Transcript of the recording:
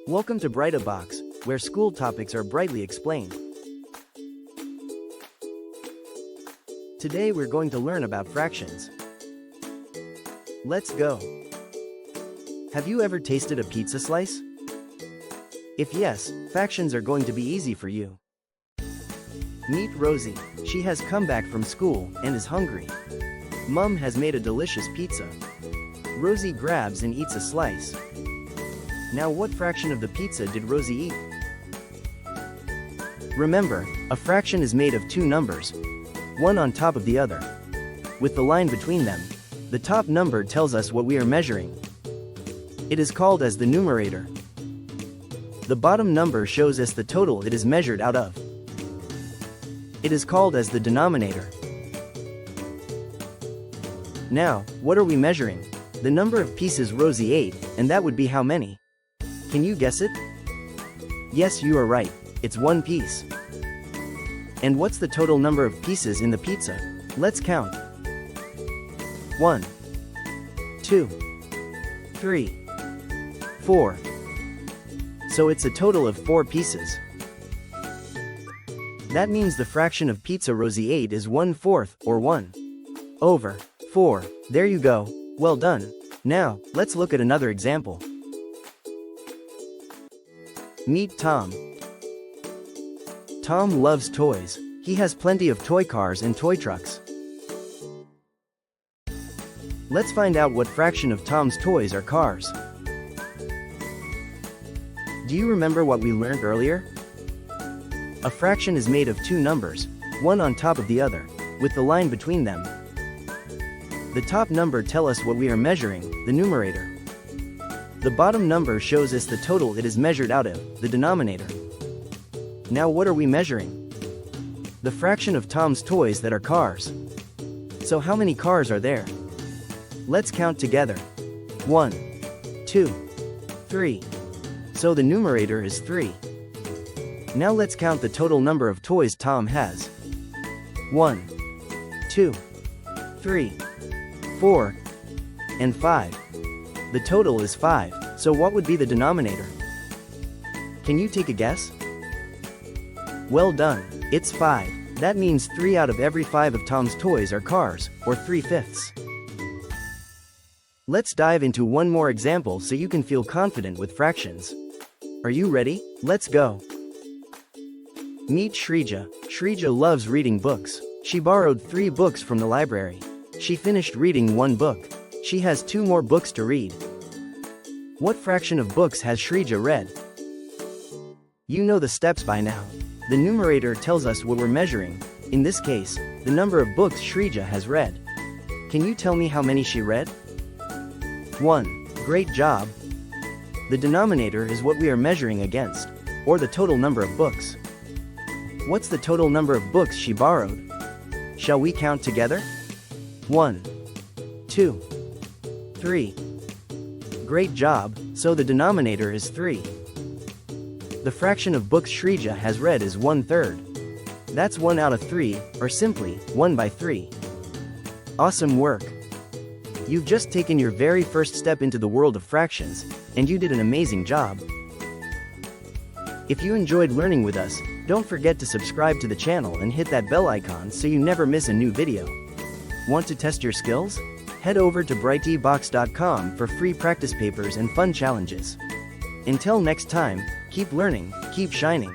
Welcome to BrightiBox, where school topics are brightly explained. Today we're going to learn about fractions. Let's go. Have you ever tasted a pizza slice? If yes, fractions are going to be easy for you. Meet Rosie. She has come back from school and is hungry. Mom has made a delicious pizza. Rosie grabs and eats a slice. Now what fraction of the pizza did Rosie eat? Remember, a fraction is made of two numbers, one on top of the other. With the line between them, the top number tells us what we are measuring. It is called as the numerator. The bottom number shows us the total it is measured out of. It is called as the denominator. Now, what are we measuring? The number of pieces Rosie ate, and that would be how many? Can you guess it? Yes, you are right. It's one piece. And what's the total number of pieces in the pizza? Let's count. 1, 2, 3, 4. So it's a total of 4 pieces. That means the fraction of pizza Rosie ate is 1/4, or 1/4. There you go. Well done. Now, let's look at another example. Meet Tom. Tom loves toys. He has plenty of toy cars and toy trucks. Let's find out what fraction of Tom's toys are cars. Do you remember what we learned earlier? A fraction is made of two numbers, one on top of the other, with the line between them. The top number tells us what we are measuring, the numerator. The bottom number shows us the total it is measured out of, the denominator. Now what are we measuring? The fraction of Tom's toys that are cars. So how many cars are there? Let's count together. 1, 2, 3. So the numerator is 3. Now let's count the total number of toys Tom has. 1, 2, 3, 4, and 5. The total is 5, so what would be the denominator? Can you take a guess? Well done, it's 5. That means 3 out of every 5 of Tom's toys are cars, or 3/5. Let's dive into one more example so you can feel confident with fractions. Are you ready? Let's go. Meet Shrija. Shrija loves reading books. She borrowed 3 books from the library. She finished reading 1 book. She has 2 more books to read. What fraction of books has Shrija read? You know the steps by now. The numerator tells us what we're measuring, in this case, the number of books Shrija has read. Can you tell me how many she read? 1. Great job. The denominator is what we are measuring against, or the total number of books. What's the total number of books she borrowed? Shall we count together? 1, 2, 3. Great job, so the denominator is 3. The fraction of books Shrija has read is 1/3. That's 1 out of 3, or simply, 1/3. Awesome work! You've just taken your very first step into the world of fractions, and you did an amazing job. If you enjoyed learning with us, don't forget to subscribe to the channel and hit that bell icon so you never miss a new video. Want to test your skills? Head over to BrightiBox.com for free practice papers and fun challenges. Until next time, keep learning, keep shining.